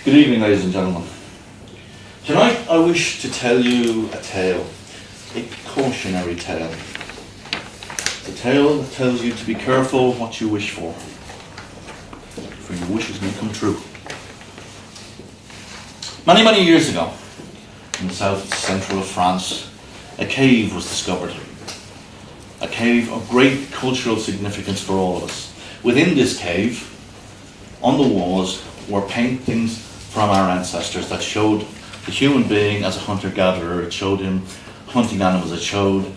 Good evening, ladies and gentlemen. Tonight I wish to tell you a tale, a cautionary tale. It's a tale that tells you to be careful what you wish for your wishes may come true. Many, many years ago, in the south central of France, a cave was discovered. A cave of great cultural significance for all of us. Within this cave, on the walls, were paintings from our ancestors that showed the human being as a hunter-gatherer. It showed him hunting animals. It showed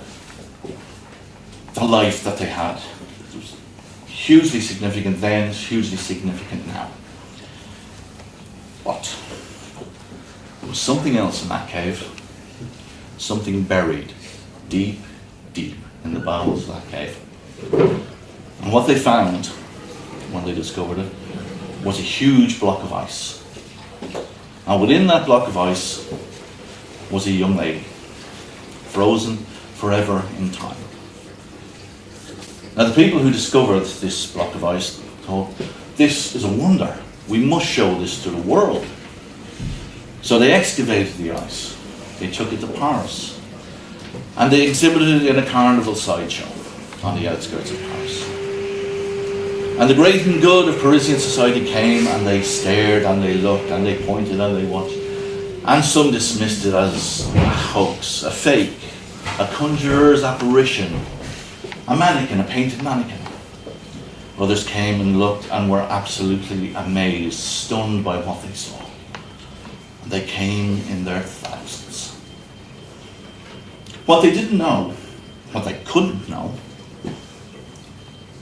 the life that they had. It was hugely significant then, hugely significant now. But there was something else in that cave. Something buried deep, deep in the bowels of that cave. And what they found, when they discovered it, was a huge block of ice. And within that block of ice was a young lady, frozen forever in time. Now the people who discovered this block of ice thought, this is a wonder. We must show this to the world. So they excavated the ice. They took it to Paris. And they exhibited it in a carnival sideshow on the outskirts of Paris. And the great and good of Parisian society came, and they stared and they looked and they pointed and they watched. And some dismissed it as a hoax, a fake, a conjurer's apparition, a mannequin, a painted mannequin. Others came and looked and were absolutely amazed, stunned by what they saw. And they came in their thousands. What they didn't know, what they couldn't know,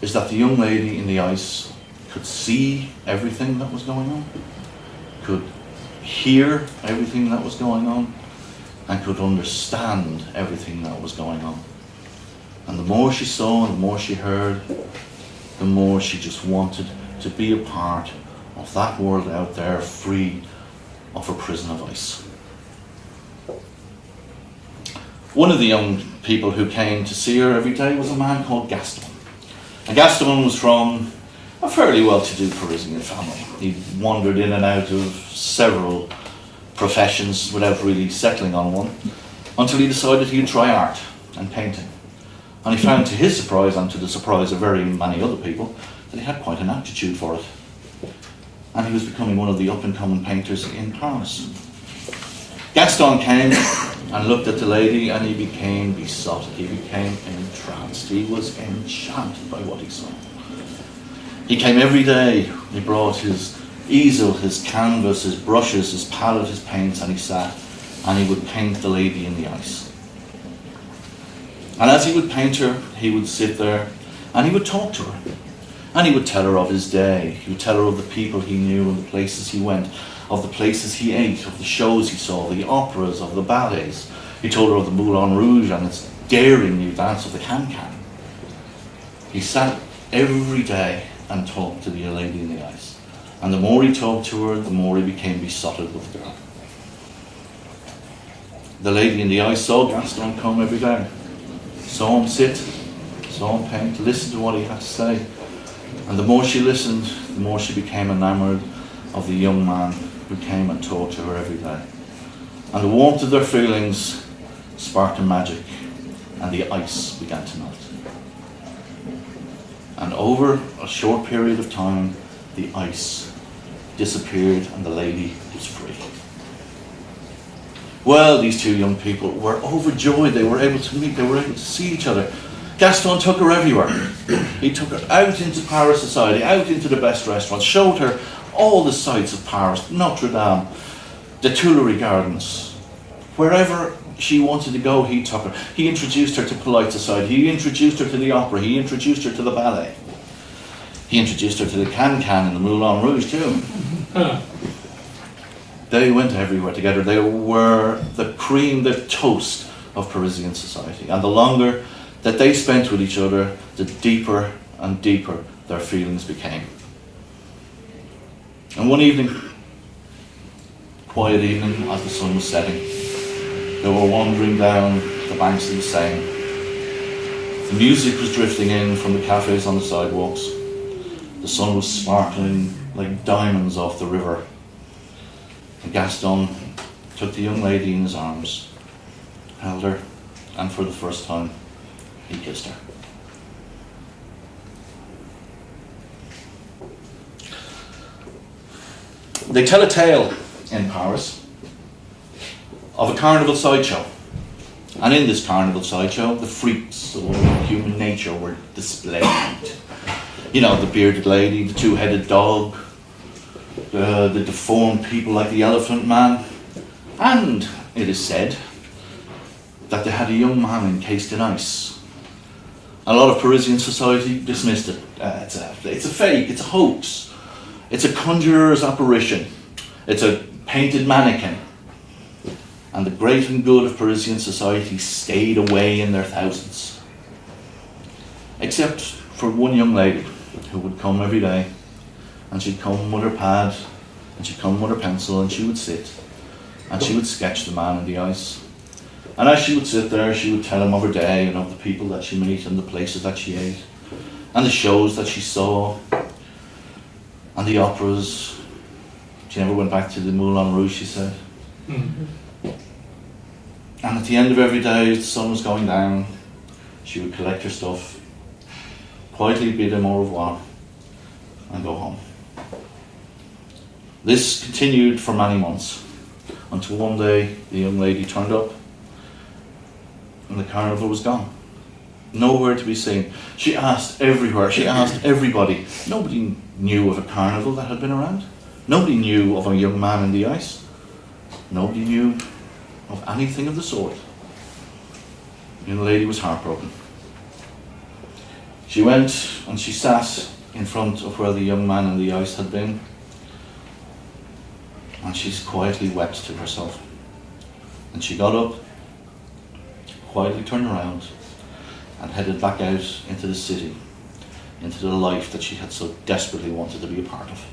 is that the young lady in the ice could see everything that was going on, could hear everything that was going on, and could understand everything that was going on. And the more she saw and the more she heard, the more she just wanted to be a part of that world out there, free of her prison of ice. One of the young people who came to see her every day was a man called Gaston. And Gaston was from a fairly well-to-do Parisian family. He wandered in and out of several professions without really settling on one, until he decided he'd try art and painting. And he found, to his surprise and to the surprise of very many other people, that he had quite an aptitude for it. And he was becoming one of the up-and-coming painters in Paris. Gaston came and looked at the lady, and he became besotted. He became entranced. He was enchanted by what he saw. He came every day. He brought his easel, his canvas, his brushes, his palette, his paints, and he sat and he would paint the lady in the ice. And as he would paint her, he would sit there and he would talk to her. And he would tell her of his day. He would tell her of the people he knew and the places he went, of the places he ate, of the shows he saw, the operas, of the ballets. He told her of the Moulin Rouge and its daring new dance of the can-can. He sat every day and talked to the lady in the ice. And the more he talked to her, the more he became besotted with the girl. The lady in the ice saw Gaston come every day. Saw him sit, saw him paint, listened to what he had to say. And the more she listened, the more she became enamoured of the young man who came and talked to her every day. And the warmth of their feelings sparked a magic, and the ice began to melt. And over a short period of time, the ice disappeared and the lady was free. Well, these two young people were overjoyed. They were able to meet, they were able to see each other. Gaston took her everywhere. He took her out into Paris society, out into the best restaurants, showed her all the sights of Paris, Notre Dame, the Tuileries Gardens. Wherever she wanted to go, he took her. He introduced her to polite society. He introduced her to the opera. He introduced her to the ballet. He introduced her to the can-can and the Moulin Rouge too. They went everywhere together. They were the cream, the toast of Parisian society. And the longer that they spent with each other, the deeper and deeper their feelings became. And one evening, quiet evening, as the sun was setting, they were wandering down the banks of the Seine. The music was drifting in from the cafes on the sidewalks. The sun was sparkling like diamonds off the river. And Gaston took the young lady in his arms, held her, and for the first time, he kissed her. They tell a tale in Paris of a carnival sideshow. And in this carnival sideshow, the freaks of human nature were displayed. You know, the bearded lady, the two-headed dog, the deformed people like the elephant man. And it is said that they had a young man encased in ice. A lot of Parisian society dismissed it. It's a fake, it's a hoax. It's a conjurer's apparition. It's a painted mannequin. And the great and good of Parisian society stayed away in their thousands. Except for one young lady who would come every day, and she'd come with her pad, and she'd come with her pencil, and she would sit, and she would sketch the man in the ice. And as she would sit there, she would tell him of her day, and of the people that she met, and the places that she ate, and the shows that she saw, and the operas. She never went back to the Moulin Rouge, she said. Mm-hmm. And at the end of every day, as the sun was going down, she would collect her stuff, quietly bid him au revoir, and go home. This continued for many months, until one day the young lady turned up, and the carnival was gone. Nowhere to be seen. She asked everywhere, she asked everybody. Nobody knew of a carnival that had been around. Nobody knew of a young man in the ice. Nobody knew of anything of the sort. The young lady was heartbroken. She went and she sat in front of where the young man in the ice had been, and she quietly wept to herself. And she got up, quietly turned around, and headed back out into the city, into the life that she had so desperately wanted to be a part of.